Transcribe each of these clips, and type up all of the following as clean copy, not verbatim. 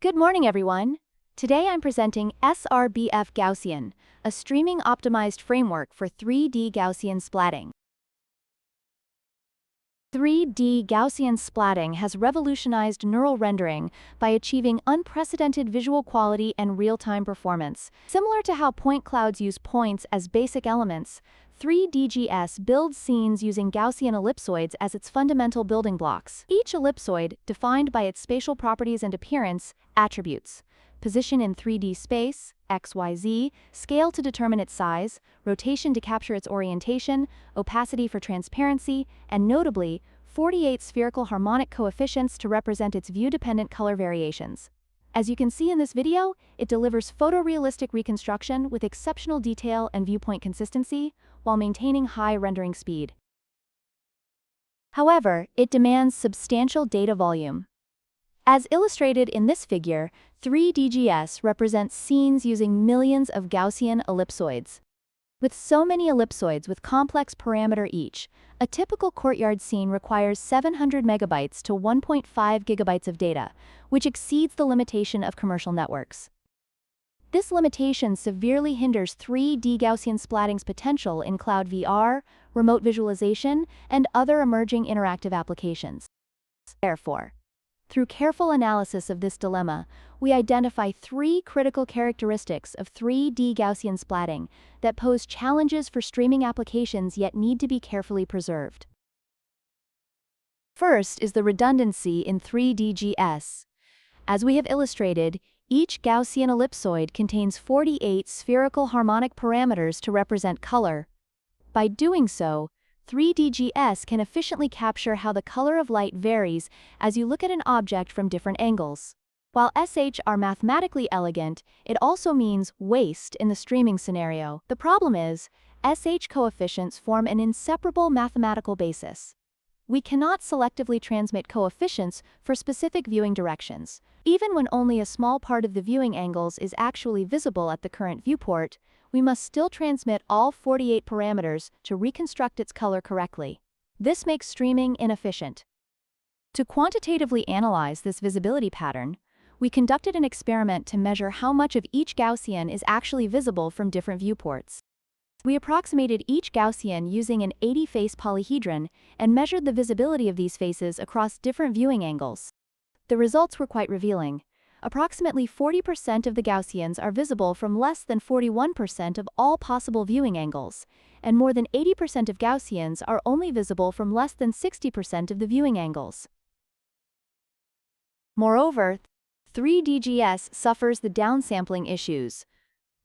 Good morning, everyone. Today I'm presenting SRBF-Gaussian, a streaming-optimized framework for 3D Gaussian splatting. 3D Gaussian splatting has revolutionized neural rendering by achieving unprecedented visual quality and real-time performance. Similar to how point clouds use points as basic elements, 3DGS builds scenes using Gaussian ellipsoids as its fundamental building blocks. Each ellipsoid, defined by its spatial properties and appearance, attributes: position in 3D space, XYZ, scale to determine its size, rotation to capture its orientation, opacity for transparency, and notably, 48 spherical harmonic coefficients to represent its view-dependent color variations. As you can see in this video, it delivers photorealistic reconstruction with exceptional detail and viewpoint consistency, while maintaining high rendering speed. However, it demands substantial data volume. As illustrated in this figure, 3DGS represents scenes using millions of Gaussian ellipsoids. With so many ellipsoids with complex parameter each, a typical courtyard scene requires 700 megabytes to 1.5 gigabytes of data, which exceeds the limitation of commercial networks. This limitation severely hinders 3D Gaussian splatting's potential in cloud VR, remote visualization, and other emerging interactive applications. Therefore, through careful analysis of this dilemma, we identify three critical characteristics of 3D Gaussian splatting that pose challenges for streaming applications yet need to be carefully preserved. First is the redundancy in 3DGS. As we have illustrated, each Gaussian ellipsoid contains 48 spherical harmonic parameters to represent color. By doing so, 3DGS can efficiently capture how the color of light varies as you look at an object from different angles. While SH are mathematically elegant, it also means waste in the streaming scenario. The problem is, SH coefficients form an inseparable mathematical basis. We cannot selectively transmit coefficients for specific viewing directions. Even when only a small part of the viewing angles is actually visible at the current viewport, we must still transmit all 48 parameters to reconstruct its color correctly. This makes streaming inefficient. To quantitatively analyze this visibility pattern, we conducted an experiment to measure how much of each Gaussian is actually visible from different viewports. We approximated each Gaussian using an 80-face polyhedron and measured the visibility of these faces across different viewing angles. The results were quite revealing. Approximately 40% of the Gaussians are visible from less than 41% of all possible viewing angles, and more than 80% of Gaussians are only visible from less than 60% of the viewing angles. Moreover, 3DGS suffers the downsampling issues.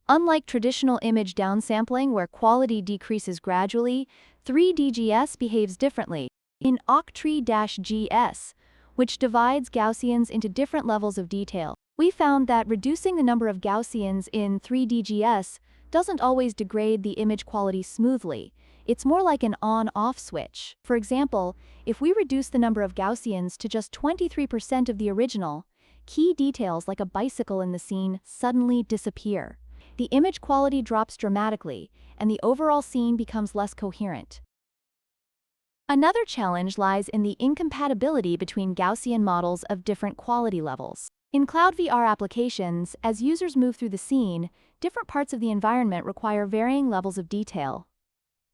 Unlike traditional image downsampling where quality decreases gradually, 3DGS behaves differently. In Octree-GS, which divides Gaussians into different levels of detail, we found that reducing the number of Gaussians in 3DGS doesn't always degrade the image quality smoothly. It's more like an on-off switch. For example, if we reduce the number of Gaussians to just 23% of the original, key details like a bicycle in the scene suddenly disappear. The image quality drops dramatically, and the overall scene becomes less coherent. Another challenge lies in the incompatibility between Gaussian models of different quality levels. In cloud VR applications, as users move through the scene, different parts of the environment require varying levels of detail.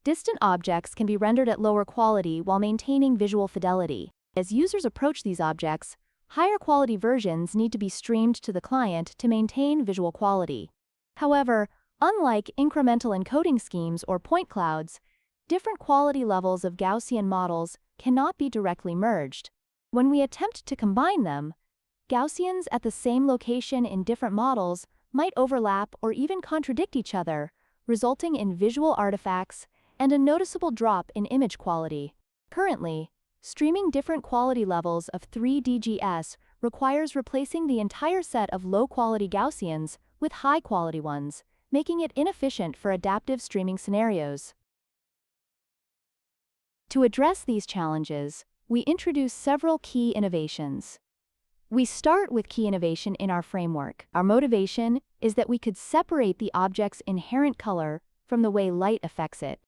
Distant objects can be rendered at lower quality while maintaining visual fidelity. As users approach these objects, higher quality versions need to be streamed to the client to maintain visual quality. However, unlike incremental encoding schemes or point clouds, different quality levels of Gaussian models cannot be directly merged. When we attempt to combine them, Gaussians at the same location in different models might overlap or even contradict each other, resulting in visual artifacts and a noticeable drop in image quality. Currently, streaming different quality levels of 3DGS requires replacing the entire set of low-quality Gaussians with high-quality ones, making it inefficient for adaptive streaming scenarios. To address these challenges, we introduce several key innovations. We start with key innovation in our framework. Our motivation is that we could separate the object's inherent color from the way light affects it.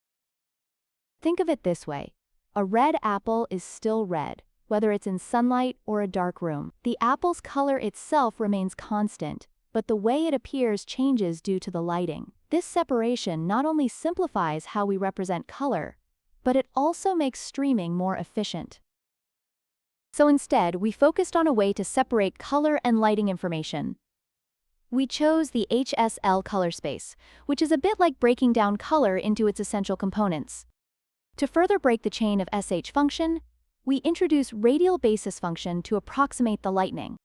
Think of it this way: a red apple is still red, whether it's in sunlight or a dark room. The apple's color itself remains constant, but the way it appears changes due to the lighting. This separation not only simplifies how we represent color, but it also makes streaming more efficient. So instead, we focused on a way to separate color and lighting information. We chose the HSL color space, which is a bit like breaking down color into its essential components. To further break the chain of SH function, we introduce radial basis function to approximate the lightning.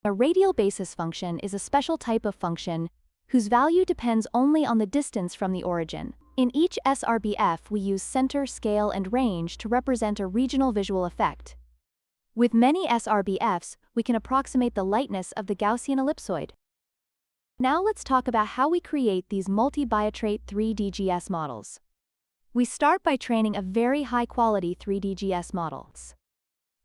A radial basis function is a special type of function whose value depends only on the distance from the origin. In each SRBF, we use center, scale, and range to represent a regional visual effect. With many SRBFs, we can approximate the lightness of the Gaussian ellipsoid. Now let's talk about how we create these multi-bitrate 3DGS models. We start by training a very high-quality 3DGS model.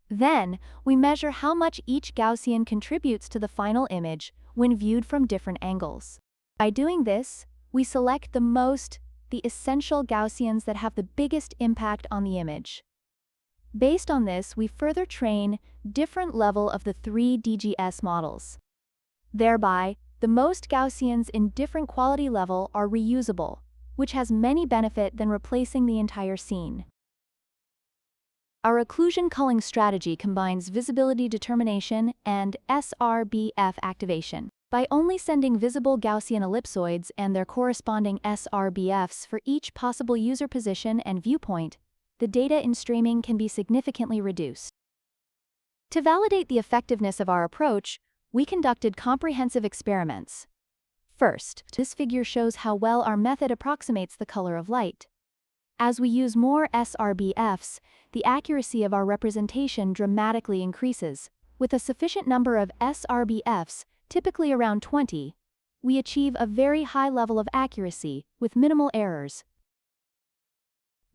Then, we measure how much each Gaussian contributes to the final image when viewed from different angles. By doing this, we select the essential Gaussians that have the biggest impact on the image. Based on this, we further train different level of the 3DGS models. Thereby, the most Gaussians in different quality level are reusable, which has many benefit than replacing the entire scene. Our occlusion culling strategy combines visibility determination and SRBF activation. By only sending visible Gaussian ellipsoids and their corresponding SRBFs for each possible user position and viewpoint, the data in streaming can be significantly reduced. To validate the effectiveness of our approach, we conducted comprehensive experiments. First, this figure shows how well our method approximates the color of light. As we use more SRBFs, the accuracy of our representation dramatically increases. With a sufficient number of SRBFs, typically around 20, we achieve a very high level of accuracy with minimal errors.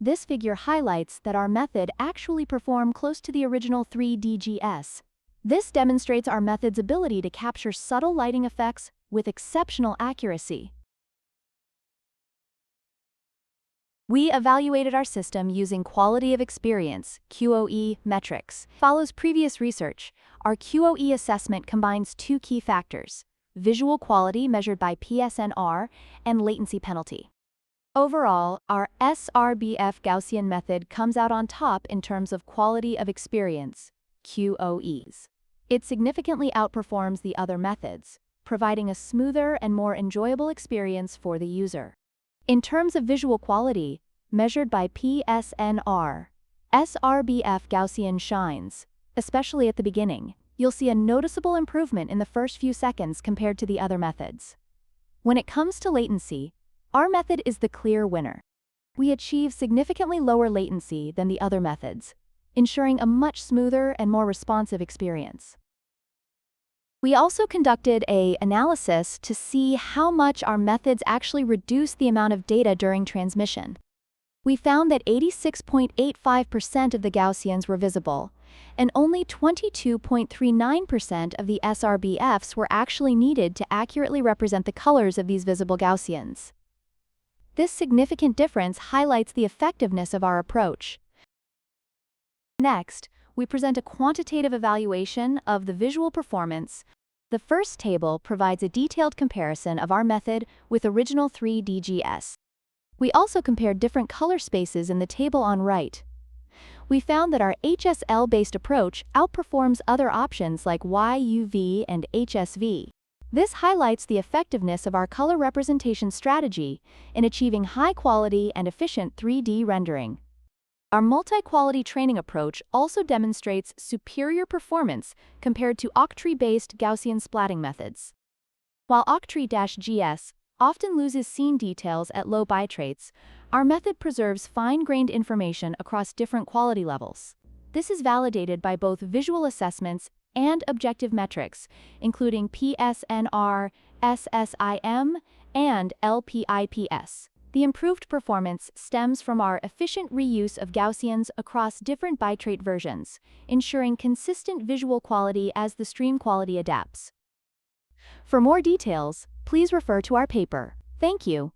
This figure highlights that our method actually performs close to the original 3DGS. This demonstrates our method's ability to capture subtle lighting effects with exceptional accuracy. We evaluated our system using quality of experience (QoE) metrics. Follows previous research. Our QoE assessment combines two key factors: visual quality measured by PSNR and latency penalty. Overall, our SRBF-Gaussian method comes out on top in terms of quality of experience (QoEs). It significantly outperforms the other methods, providing a smoother and more enjoyable experience for the user. In terms of visual quality, measured by PSNR, SRBF-Gaussian shines, especially at the beginning. You'll see a noticeable improvement in the first few seconds compared to the other methods. When it comes to latency, our method is the clear winner. We achieve significantly lower latency than the other methods, ensuring a much smoother and more responsive experience. We also conducted an analysis to see how much our methods actually reduce the amount of data during transmission. We found that 86.85% of the Gaussians were visible, and only 22.39% of the SRBFs were actually needed to accurately represent the colors of these visible Gaussians. This significant difference highlights the effectiveness of our approach. Next, we present a quantitative evaluation of the visual performance. The first table provides a detailed comparison of our method with original 3DGS. We also compared different color spaces in the table on right. We found that our HSL-based approach outperforms other options like YUV and HSV. This highlights the effectiveness of our color representation strategy in achieving high-quality and efficient 3D rendering. Our multi-quality training approach also demonstrates superior performance compared to octree-based Gaussian splatting methods. While octree-GS often loses scene details at low bitrates, our method preserves fine-grained information across different quality levels. This is validated by both visual assessments and objective metrics, including PSNR, SSIM, and LPIPS. The improved performance stems from our efficient reuse of Gaussians across different bitrate versions, ensuring consistent visual quality as the stream quality adapts. For more details, please refer to our paper. Thank you.